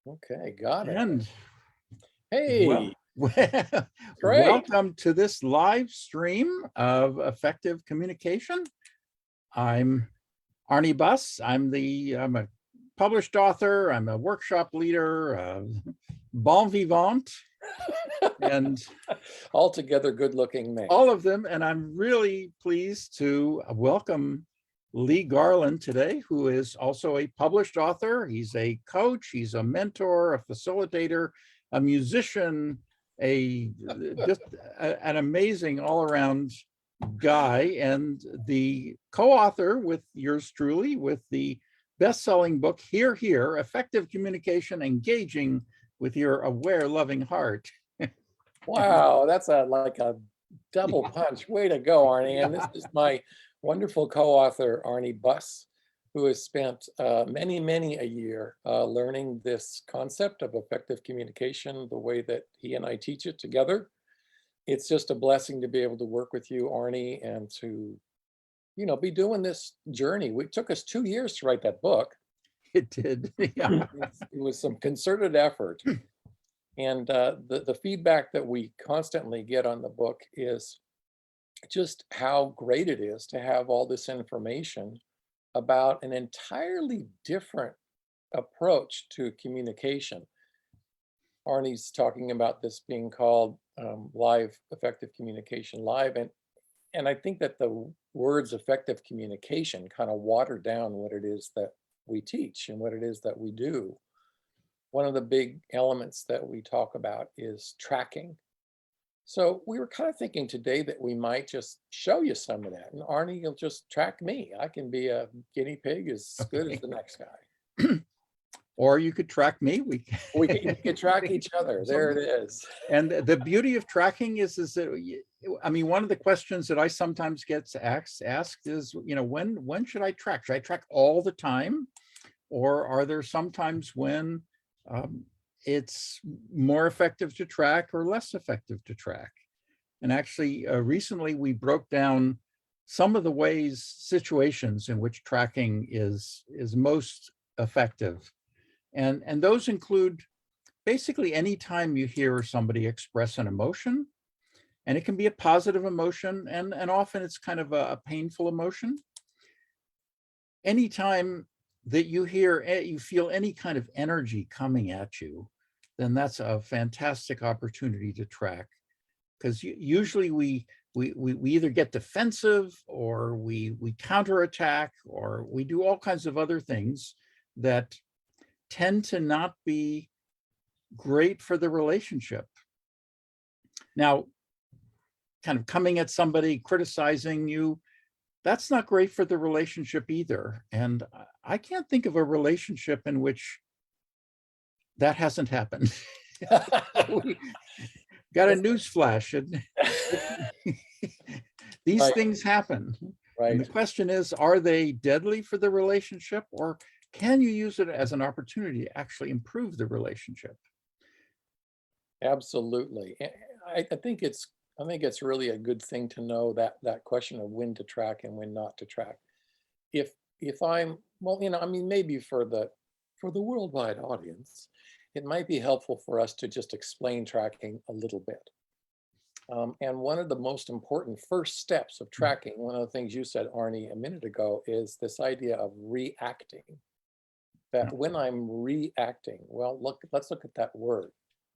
Okay, got it. And Hey, well, great. welcome to this live stream of effective communication. I'm Arnie Buss. I'm a published author. I'm a workshop leader, bon vivant, and Altogether good-looking man. all of them. And I'm really pleased to welcome Lee Garland today, who is also a published author. He's a coach, he's a mentor, a facilitator, a musician, an amazing all-around guy, and the co-author with yours truly with the best-selling book Here Here: Effective Communication Engaging with Your Aware Loving Heart. Wow, that's like a double punch. Way to go, Arnie. And this is my wonderful co-author, Arnie Buss, who has spent many a year learning this concept of effective communication, the way that he and I teach it together. It's just a blessing to be able to work with you, Arnie, and to, be doing this journey. It took us 2 years to write that book. It did. Yeah. It was some concerted effort. And the feedback that we constantly get on the book is just how great it is to have all this information about an entirely different approach to communication. Arnie's talking about this being called live effective communication live. And I think that the words effective communication kind of water down what it is that we teach and what it is that we do. One of the big elements that we talk about is tracking. So we were kind of thinking today that we might just show you some of that. And Arnie, you'll just track me. I can be a guinea pig as good as the next guy. Or you could track me. We can track each other. There it is. And the beauty of tracking is that, I mean, one of the questions that I sometimes get asked is, when should I track? Should I track all the time? Or are there some times when it's more effective to track or less effective to track? And actually, recently we broke down some of the situations in which tracking is most effective. And those include basically any time you hear somebody express an emotion, and it can be a positive emotion, and often it's kind of a painful emotion. Anytime that you feel any kind of energy coming at you, then that's a fantastic opportunity to track. Because usually we either get defensive, or we counterattack, or we do all kinds of other things that tend to not be great for the relationship. Now, kind of coming at somebody, criticizing you, that's not great for the relationship either. And I can't think of a relationship in which that hasn't happened. Got a news flash. These things happen. Right. And the question is, are they deadly for the relationship, or can you use it as an opportunity to actually improve the relationship? Absolutely. I think it's really a good thing to know that question of when to track and when not to track. If I'm, maybe for the worldwide audience, it might be helpful for us to just explain tracking a little bit. And one of the most important first steps of tracking, one of the things you said, Arnie, a minute ago, is this idea of reacting. That when I'm reacting, well, let's look at that word.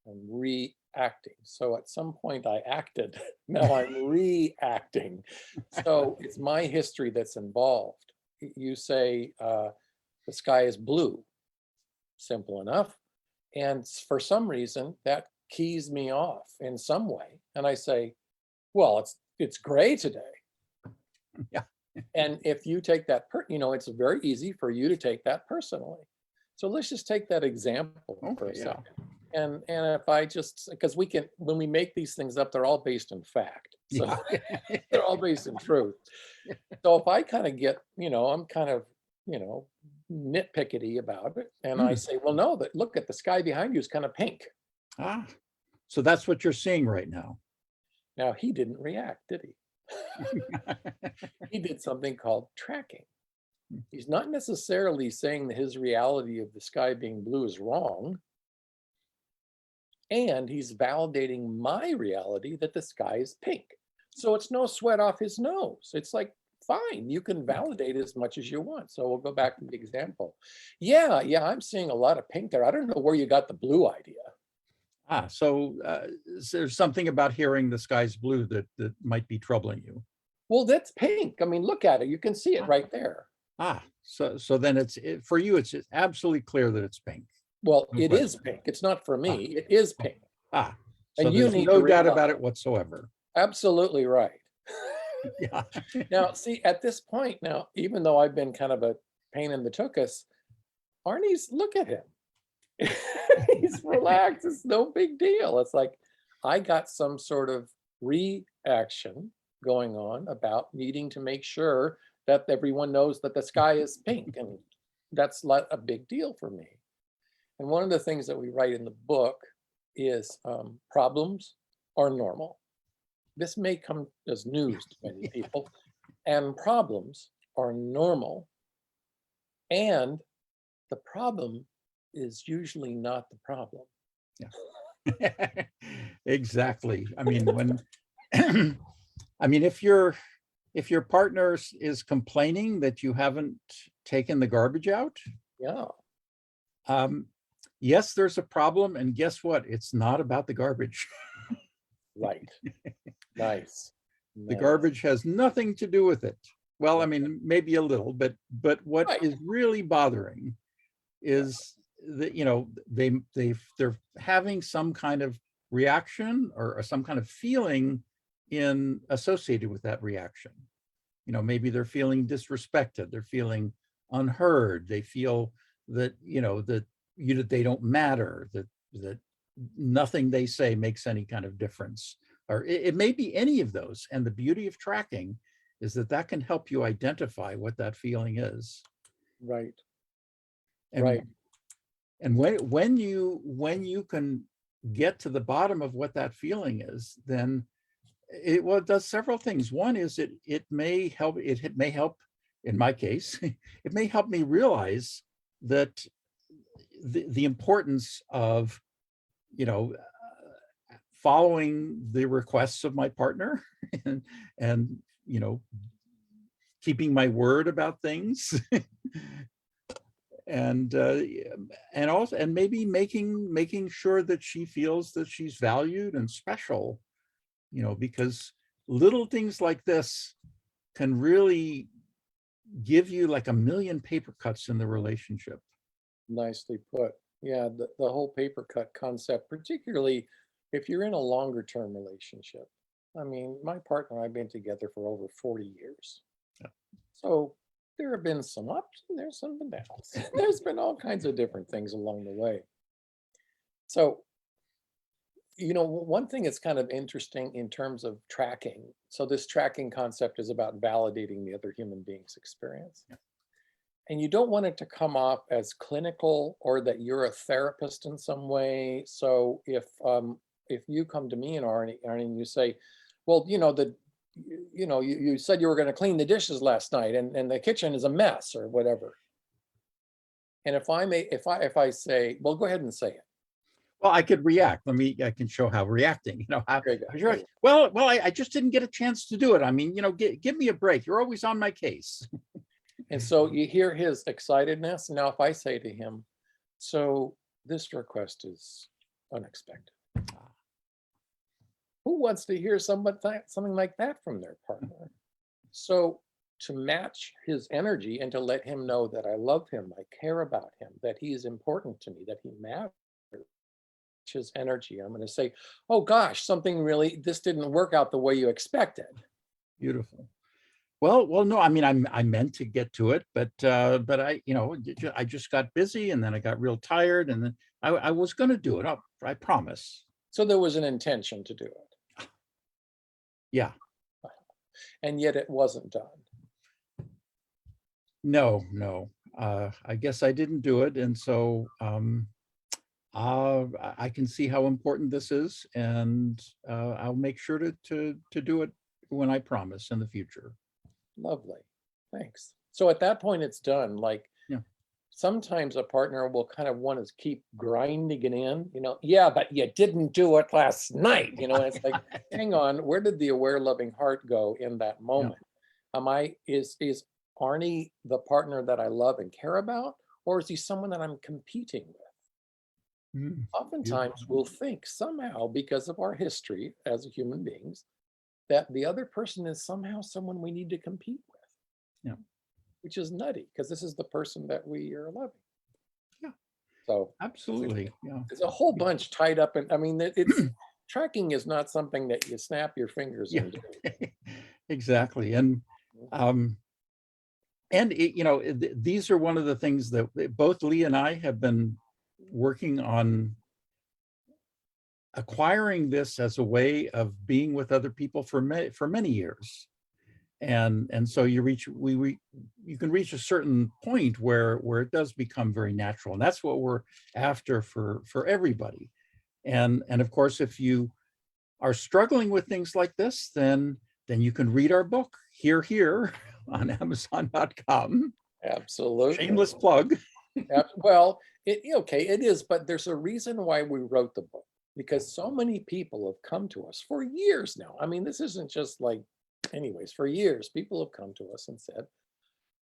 I'm reacting. So at some point I acted, now I'm reacting. So it's my history that's involved. You say the sky is blue, simple enough. And for some reason that keys me off in some way. And I say, well, it's gray today. Yeah. And if you take that, it's very easy for you to take that personally. So let's just take that example for a second. And if I because when we make these things up, they're all based in fact. So they're all based in truth. So if I kind of get, I'm kind of, nitpickety about it. And I say, well, no, look at the sky behind you is kind of pink. So that's what you're seeing right now. Now, he didn't react, did he? He did something called tracking. He's not necessarily saying that his reality of the sky being blue is wrong. and he's validating my reality that the sky is pink. So it's no sweat off his nose. It's like, fine, you can validate as much as you want. So we'll go back to the example. Yeah, I'm seeing a lot of pink there. I don't know where you got the blue idea. So there's something about hearing the sky's blue that might be troubling you. Well, that's pink. I mean, look at it. You can see it right there. So then for you, it's absolutely clear that it's pink. Well, No it is question. pink. It's not for me. It is pink. So And you there's need no to doubt realize, about it whatsoever. absolutely right. Yeah. Now, see, at this point now, even though I've been kind of a pain in the tuchus, Arnie's, look at him. He's relaxed. It's no big deal. It's like I got some sort of reaction going on about needing to make sure that everyone knows that the sky is pink. And that's like a big deal for me. And one of the things that we write in the book is problems are normal. This may come as news to many people, and problems are normal. And the problem is usually not the problem. Yeah. Exactly. I mean, if your partner is complaining that you haven't taken the garbage out, Yeah, yes, there's a problem, and guess what? It's not about the garbage. right. Nice. The Nice. garbage has nothing to do with it. Well, I mean, maybe a little, but what Right. is really bothering is that, they're having some kind of reaction or some kind of feeling associated with that reaction. Maybe they're feeling disrespected, they're feeling unheard, they feel that, that they don't matter, that nothing they say makes any kind of difference. Or it may be any of those. And the beauty of tracking is that can help you identify what that feeling is. Right. And, right. And when you can get to the bottom of what that feeling is, then it does several things. One is it may help, in my case, it may help me realize that the importance of, following the requests of my partner and keeping my word about things. And maybe making sure that she feels that she's valued and special, because little things like this can really give you like a million paper cuts in the relationship. Nicely put. Yeah, the whole paper cut concept, particularly if you're in a longer term relationship. I mean, my partner and I have been together for over 40 years. Yeah. So there have been some ups and there's some downs. There's been all kinds of different things along the way. So, one thing that's kind of interesting in terms of tracking. So this tracking concept is about validating the other human being's experience. Yeah. And you don't want it to come off as clinical or that you're a therapist in some way. So if you come to me and Arnie, and you say, well, you said you were going to clean the dishes last night and the kitchen is a mess or whatever. And if I say, well, go ahead and say it. Well, I could react. I can show how reacting, Great. Well, I just didn't get a chance to do it. I mean, give me a break. You're always on my case. And so you hear his excitedness. Now, if I say to him, so this request is unexpected. Who wants to hear something like that from their partner? So to match his energy and to let him know that I love him, I care about him, that he is important to me, that he matters, his energy, I'm going to say, oh gosh, this didn't work out the way you expected. Beautiful. Well, no, I mean, I meant to get to it, but I just got busy, and then I got real tired, and then I was going to do it. I promise. So there was an intention to do it. Yeah. And yet it wasn't done. No. I guess I didn't do it, and so I can see how important this is, and I'll make sure to do it when I promise in the future. Lovely. Thanks. So at that point, it's done. Like, yeah. sometimes a partner will kind of want to keep grinding it in, yeah, but you didn't do it last night, and it's like, hang on, where did the aware loving heart go in that Yeah. moment? Is Arnie the partner that I love and care about, or is he someone that I'm competing with? Mm, Oftentimes beautiful. we'll think somehow, because of our history as human beings, that the other person is somehow someone we need to compete with, Yeah. which is nutty because this is the person that we are loving. Yeah. So Absolutely. Yeah. there's a whole bunch tied up in, I mean, it's tracking is not something that you snap your fingers Yeah. and do. Exactly. Um, and these are one of the things that both Lee and I have been working on acquiring this as a way of being with other people for many years. And so you can reach a certain point where it does become very natural. And that's what we're after for everybody. And of course, if you are struggling with things like this, then you can read our book here on Amazon.com. Absolutely. Shameless plug. Well, okay, it is, but there's a reason why we wrote the book, because so many people have come to us for years now. I mean, this isn't just like, anyways, for years, people have come to us and said,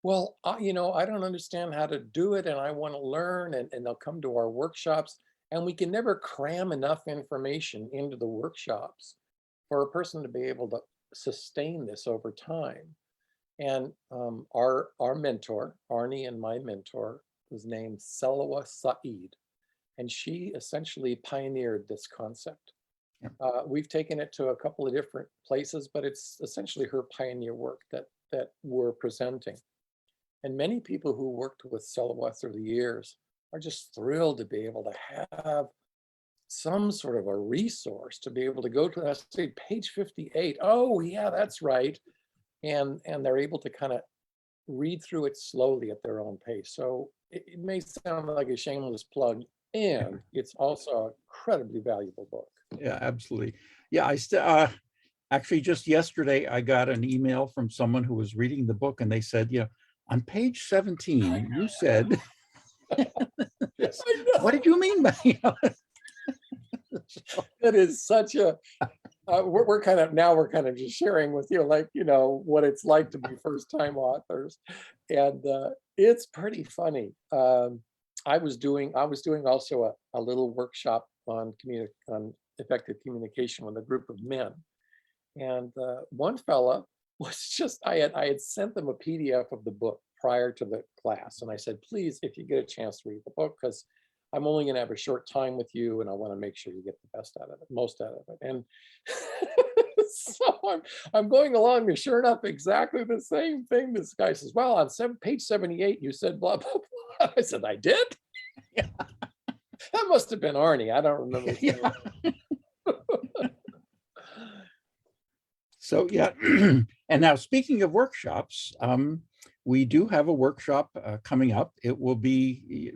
well, I don't understand how to do it and I want to learn. And they'll come to our workshops, and we can never cram enough information into the workshops for a person to be able to sustain this over time. And our mentor, Arnie, and my mentor was named Selwa Saeed, and she essentially pioneered this concept. Yeah. We've taken it to a couple of different places, but it's essentially her pioneer work that we're presenting. And many people who worked with Selwa through the years are just thrilled to be able to have some sort of a resource to be able to go to, let's say, page 58. Oh, yeah, that's right. And they're able to kind of read through it slowly at their own pace. So it may sound like a shameless plug, and it's also an incredibly valuable book. Yeah, absolutely. Yeah, actually just yesterday I got an email from someone who was reading the book, and they said, on page 17, you said, this. I know. What did you mean by It is such a, we're kind of, now we're kind of just sharing with you, like, what it's like to be first time authors. And it's pretty funny. I was doing also a little workshop on effective communication with a group of men. And one fella was just, I had sent them a PDF of the book prior to the class. And I said, please, if you get a chance to read the book, because I'm only going to have a short time with you, and I want to make sure you get the best out of it, most out of it. And so I'm going along, and sure enough, exactly the same thing. This guy says, well, on page 78, you said blah, blah, blah. I said, I did? Yeah. That must have been Arnie. I don't remember. Yeah. So yeah, and now speaking of workshops, we do have a workshop coming up. It will be,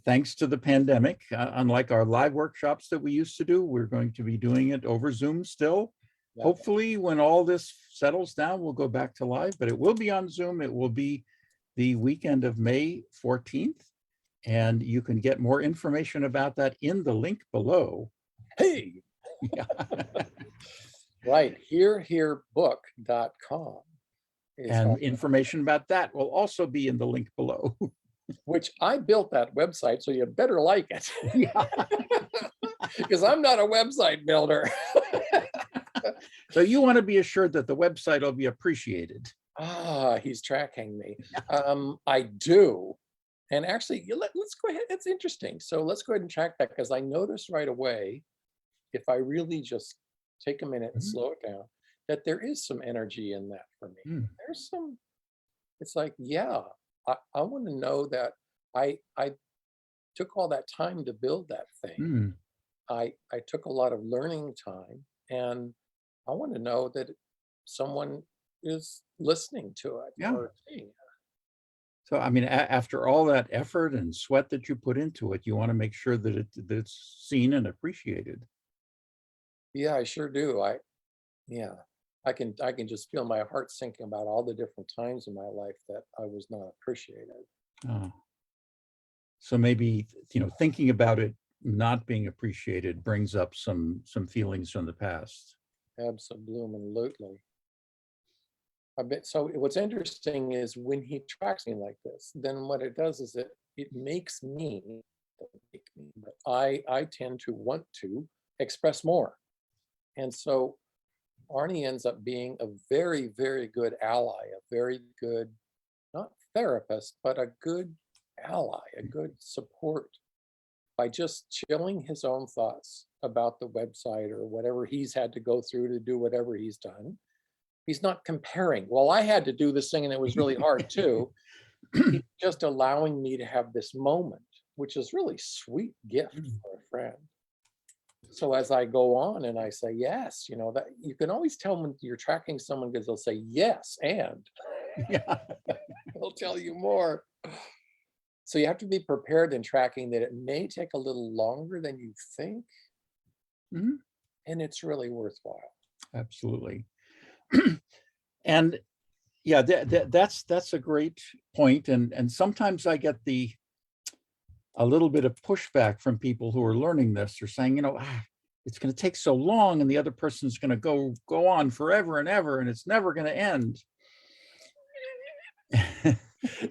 thanks to the pandemic, unlike our live workshops that we used to do, we're going to be doing it over Zoom still. Yeah. Hopefully, when all this settles down, we'll go back to live, but it will be on Zoom. It will be the weekend of May 14th, and you can get more information about that in the link below. Hey, Yeah. right, hereherebook.com is And how, information about that will also be in the link below. which I built that website, so you better like it. Yeah. Because I'm not a website builder. So you want to be assured that the website will be appreciated. He's tracking me. I do. And actually, let's go ahead. It's interesting. So let's go ahead and track that, because I noticed right away, if I really just take a minute and Mhm. slow it down, that there is some energy in that for me. Mm. There's some, it's like, yeah, I want to know that I took all that time to build that thing. Mm. I took a lot of learning time, and I want to know that someone is listening to it Yeah. or seeing it. So, I mean, after all that effort and sweat that you put into it, you want to make sure that it's seen and appreciated. Yeah, I sure do. Yeah, I can just feel my heart sinking about all the different times in my life that I was not appreciated. Oh. So maybe, thinking about it not being appreciated brings up some feelings from the past. Absolutely. I bet. So what's interesting is when he tracks me like this, then what it does is it makes me, but I tend to want to express more. And so Arnie ends up being a very, very good ally, a very good, not therapist, but a good ally, a good support by just chilling his own thoughts about the website or whatever he's had to go through to do whatever he's done. He's not comparing. Well, I had to do this thing and it was really hard too. He's just allowing me to have this moment, which is really sweet gift for a friend. So as I go on and I say yes, that you can always tell when you're tracking someone because they'll say yes and Yeah. they'll tell you more. So you have to be prepared in tracking that it may take a little longer than you think, Mhm. and it's really worthwhile. Absolutely. And yeah, that's a great point. And sometimes I get a little bit of pushback from people who are learning this. They're saying, it's going to take so long, and the other person's going to go on forever and ever, and it's never going to end.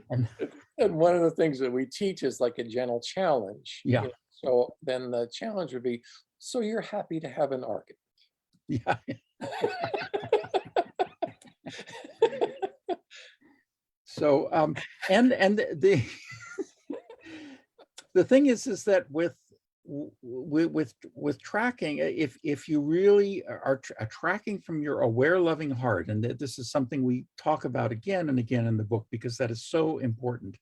And And one of the things that we teach is like a gentle challenge. yeah, So then the challenge would be, so you're happy to have an argument. yeah. So and the the thing is that with tracking, if you really are tracking from your aware, loving heart, and this is something we talk about again and again in the book, because that is so important,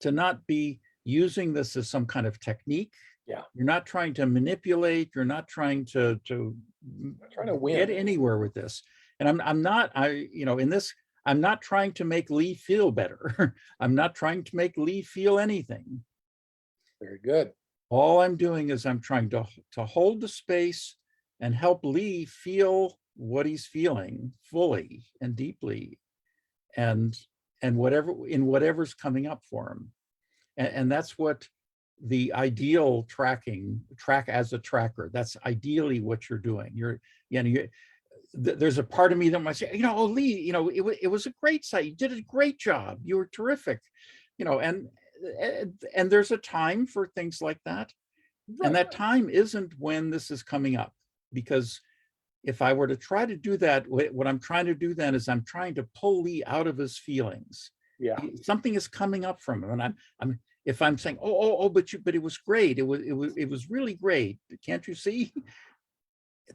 to not be using this as some kind of technique. Yeah. You're not trying to manipulate. You're not trying to Trying to win. get anywhere with this. And I'm not, in this, I'm not trying to make Lee feel better. I'm not trying to make Lee feel anything. Very good. All I'm doing is I'm trying to hold the space and help Lee feel what he's feeling fully and deeply, and whatever's coming up for him. And that's what the ideal track as a tracker. That's ideally what you're doing. There's a part of me that might say, oh, Lee, it was a great site. You did a great job. You were terrific, and there's a time for things like that. Right. And that time isn't when this is coming up, because if I were to try to do that, what I'm trying to do then is I'm trying to pull Lee out of his feelings. Yeah. Something is coming up from him, and if I'm saying, but it was great. It was really great. Can't you see?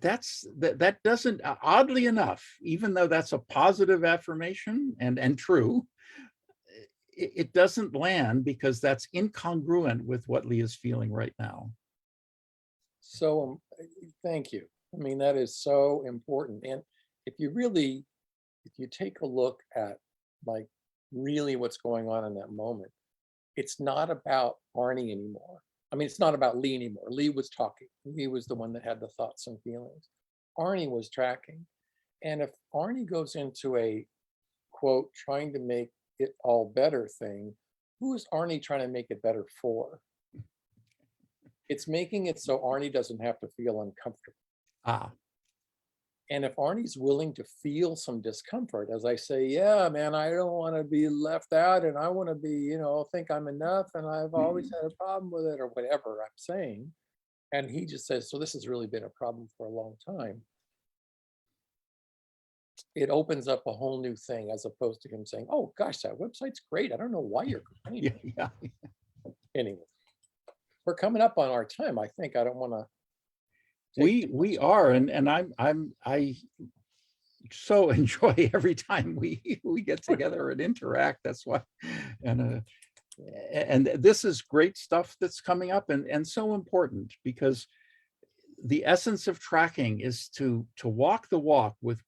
That doesn't, oddly enough, even though that's a positive affirmation and true, it doesn't land, because that's incongruent with what Lee is feeling right now. So thank you. I mean, that is so important. And if you take a look at like really what's going on in that moment, it's not about Arnie anymore. I mean, it's not about Lee anymore. Lee was talking. Lee was the one that had the thoughts and feelings. Arnie was tracking. And if Arnie goes into a, quote, trying to make it all better thing, who is Arnie trying to make it better for? It's making it so Arnie doesn't have to feel uncomfortable. Ah. And if Arnie's willing to feel some discomfort, as I say, yeah, man, I don't want to be left out, and I want to be, think I'm enough, and I've always had a problem with it, or whatever I'm saying. And he just says, so this has really been a problem for a long time. It opens up a whole new thing, as opposed to him saying, oh gosh, that website's great. I don't know why you're complaining. Yeah. Anyway, we're coming up on our time. I think I don't want to. We are, and I so enjoy every time we get together and interact. That's why, and this is great stuff that's coming up, and so important, because the essence of tracking is to walk the walk with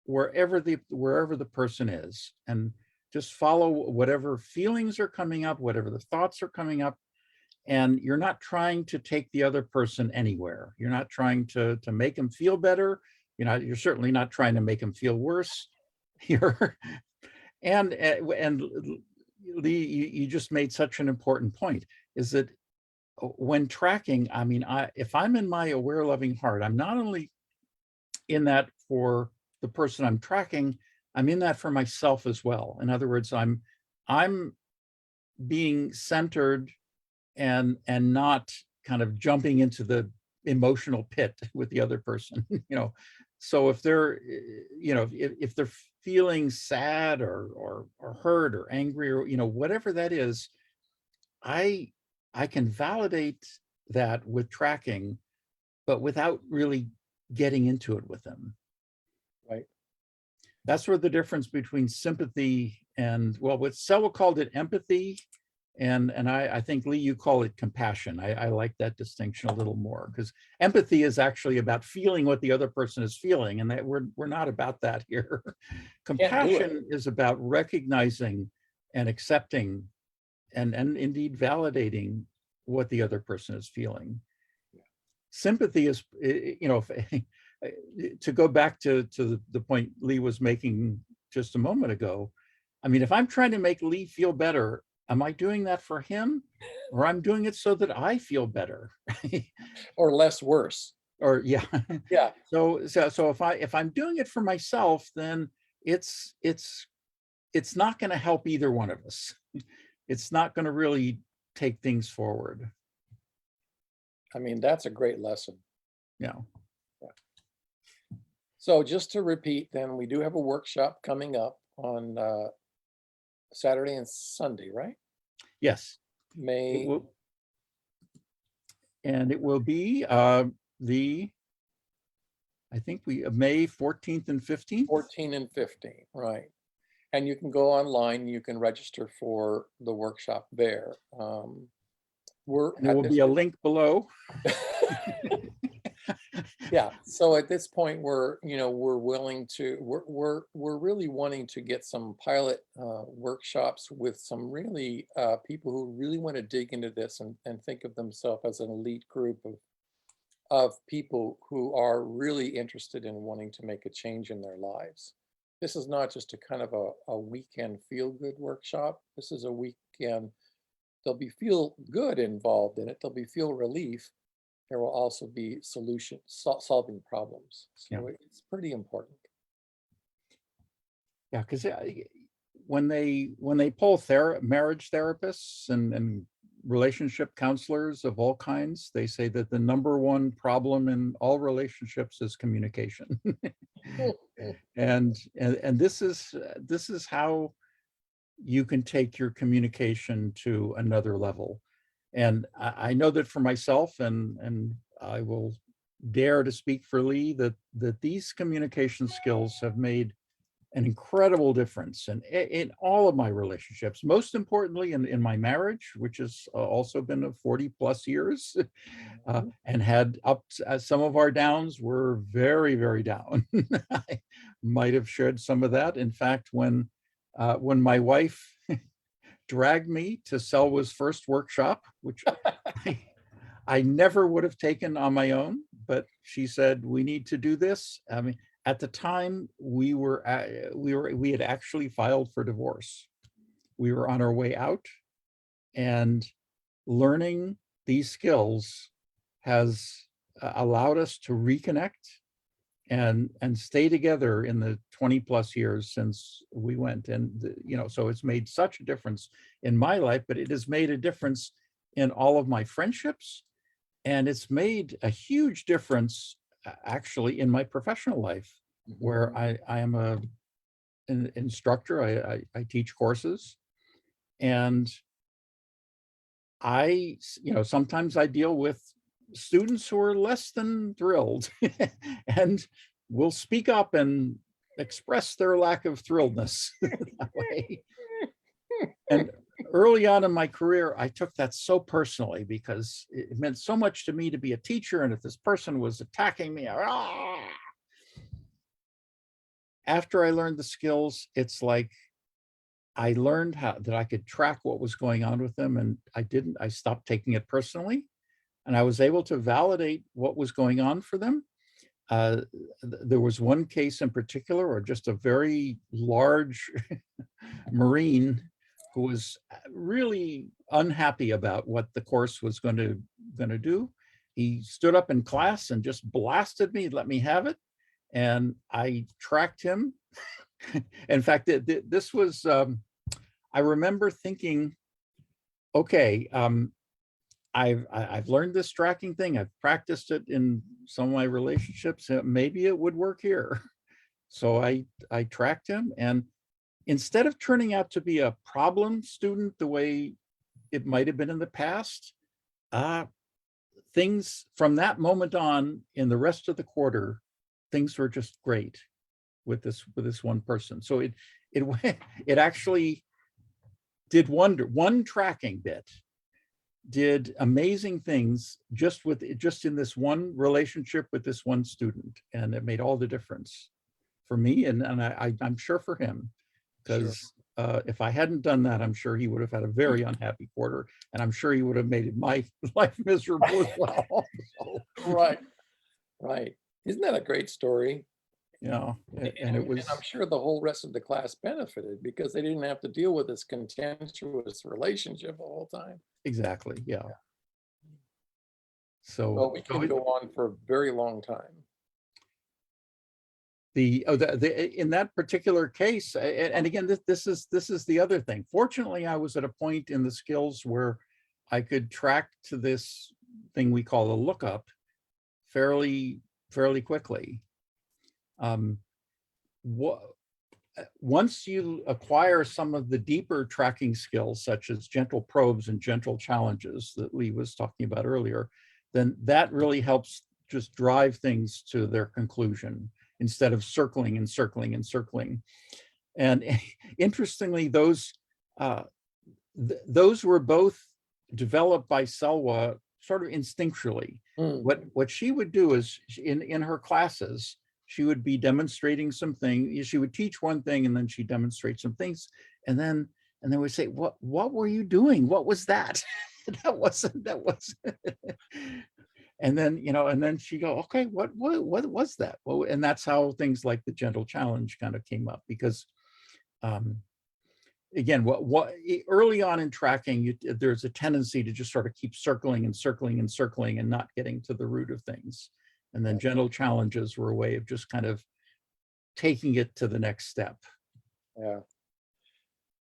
wherever the person is, and just follow whatever feelings are coming up, whatever the thoughts are coming up. And you're not trying to take the other person anywhere. You're not trying to make them feel better. You're certainly not trying to make them feel worse. And Lee, you just made such an important point. is that when tracking, I mean, if I'm in my aware, loving heart, I'm not only in that for the person I'm tracking, I'm in that for myself as well. In other words, I'm being centered and not kind of jumping into the emotional pit with the other person, you know. So if they're, you know, if they're feeling sad or hurt or angry or, you know, whatever that is, I can validate that with tracking, but without really getting into it with them. Right. That's where the difference between sympathy and, well, what Selwa called it empathy, and I think, Lee, you call it compassion. I like that distinction a little more, because empathy is actually about feeling what the other person is feeling, and that we're not about that here. Can't do it. Compassion is about recognizing and accepting and indeed validating what the other person is feeling. Sympathy is, you know, to go back to the point Lee was making just a moment ago. I mean, if I'm trying to make Lee feel better, am I doing that for him, or I'm doing it so that I feel better? Or less worse. Or yeah. Yeah. So if I'm doing it for myself, then it's not going to help either one of us. It's not going to really take things forward. I mean, that's a great lesson. Yeah. So just to repeat, then we do have a workshop coming up on Saturday and Sunday, right? Yes. It May, will, and it will be I think May 14th and 15th. 14 and 15, right? And you can go online, you can register for the workshop there. We're And there at will this, be a link below. yeah. So at this point, we're, you know, we're willing to, we're really wanting to get some pilot workshops with some really people who really want to dig into this and think of themselves as an elite group of people who are really interested in wanting to make a change in their lives. This is not just a kind of a weekend feel-good workshop. This is a weekend, there'll be feel good involved in it. There'll be feel relief. There will also be solving problems. So Yeah. it's pretty important. Yeah, because when they poll marriage therapists and relationship counselors of all kinds, they say that the number one problem in all relationships is communication. and this is how you can take your communication to another level. And I know that for myself, and I will dare to speak for Lee, that these communication skills have made an incredible difference in all of my relationships, most importantly in my marriage, which has also been 40 plus years, and had some of our downs were very, very down. I might have shared some of that. In fact, when my wife dragged me to Selwa's first workshop, which I never would have taken on my own, but she said, we need to do this. I mean, at the time we had actually filed for divorce. We were on our way out, and learning these skills has allowed us to reconnect and stay together in the 20 plus years since we went. And, you know, so it's made such a difference in my life, but it has made a difference in all of my friendships. And it's made a huge difference actually in my professional life, where I am an instructor. I teach courses, and you know, sometimes I deal with students who are less than thrilled and will speak up and express their lack of thrilledness that way. And early on in my career, I took that so personally because it meant so much to me to be a teacher. And if this person was attacking me, after I learned the skills, it's like I learned that I could track what was going on with them, and I stopped taking it personally, and I was able to validate what was going on for them. There was one case in particular, or just a very large Marine who was really unhappy about what the course was going to do. He stood up in class and just blasted me, let me have it. And I tracked him. In fact, this was, I remember thinking, okay, I've learned this tracking thing. I've practiced it in some of my relationships. Maybe it would work here. So I tracked him, and instead of turning out to be a problem student the way it might have been in the past, things from that moment on in the rest of the quarter, things were just great with this one person. So it actually did one tracking bit did amazing things just in this one relationship with this one student, and it made all the difference for me, and I'm sure for him, because if I hadn't done that, I'm sure he would have had a very unhappy quarter, and I'm sure he would have made my life miserable as well. Right, right. Isn't that a great story? Yeah, and it was, I'm sure the whole rest of the class benefited because they didn't have to deal with this contentious relationship the whole time. exactly, yeah. Well, So we can go on for a very long time. in that particular case, and again, this is the other thing. Fortunately, I was at a point in the skills where I could track to this thing we call a lookup fairly quickly. Once you acquire some of the deeper tracking skills, such as gentle probes and gentle challenges that Lee was talking about earlier, then that really helps just drive things to their conclusion instead of circling and circling and circling. And interestingly, those were both developed by Selwa sort of instinctually. What she would do is in her classes, she would be demonstrating something. She would teach one thing and then she'd demonstrate some things. And then we'd say, what were you doing? What was that? that wasn't. And then, and then she go, okay, what was that? Well, and that's how things like the gentle challenge kind of came up, because again, what early on in tracking, there's a tendency to just sort of keep circling and circling and circling and not getting to the root of things. And then gentle challenges were a way of just kind of taking it to the next step. Yeah.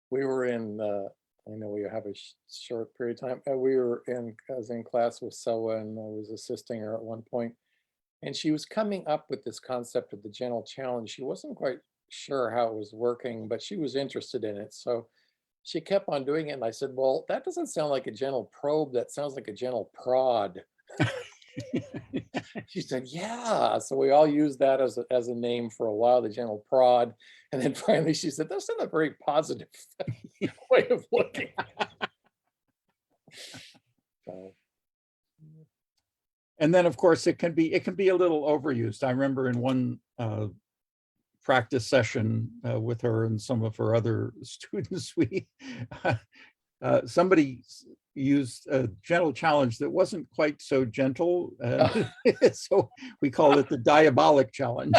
We were in, I know we have a short period of time. I was in class with Selwa, and I was assisting her at one point, and she was coming up with this concept of the gentle challenge. She wasn't quite sure how it was working, but she was interested in it. So she kept on doing it. And I said, well, that doesn't sound like a gentle probe. That sounds like a gentle prod. She said, yeah. So we all used that as a name for a while, the gentle prod. And then finally she said, that's not a very positive way of looking. So, and then of course it can be a little overused. I remember in one practice session with her and some of her other students, somebody used a gentle challenge that wasn't quite so gentle. So we called it the diabolic challenge.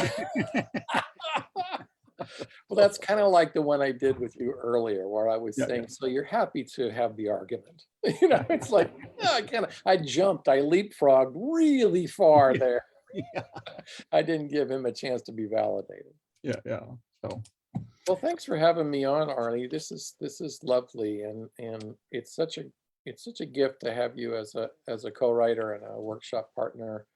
well, that's kind of like the one I did with you earlier, where I was saying, so you're happy to have the argument. It's like, I jumped, I leapfrogged really far there. I didn't give him a chance to be validated. Yeah. So, well, thanks for having me on, Arlie. This is lovely, and it's such a gift to have you as a co-writer and a workshop partner.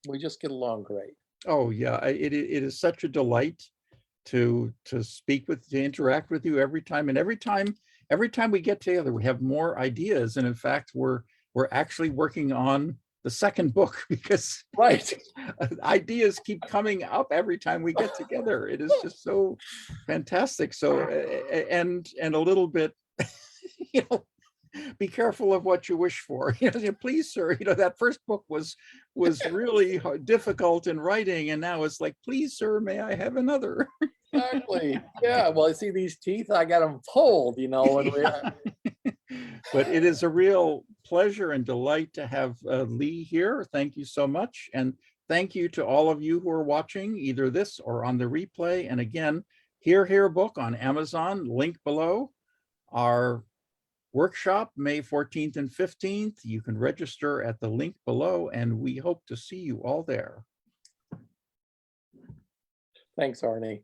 We just get along great. Oh yeah, it is such a delight to speak with, to interact with you every time, and every time we get together, we have more ideas, and in fact, we're actually working on the second book, because ideas keep coming up every time we get together. It is just so fantastic. So and a little bit, be careful of what you wish for. Please, sir, that first book was really difficult in writing, and now it's like, please, sir, may I have another? Exactly. Yeah. Well, I see these teeth. I got them pulled. But it is a real pleasure and delight to have Lee here. Thank you so much, and thank you to all of you who are watching either this or on the replay. And again, Here book on Amazon, link below. Our workshop, May 14th and 15th. You can register at the link below, and we hope to see you all there. Thanks, Arnie.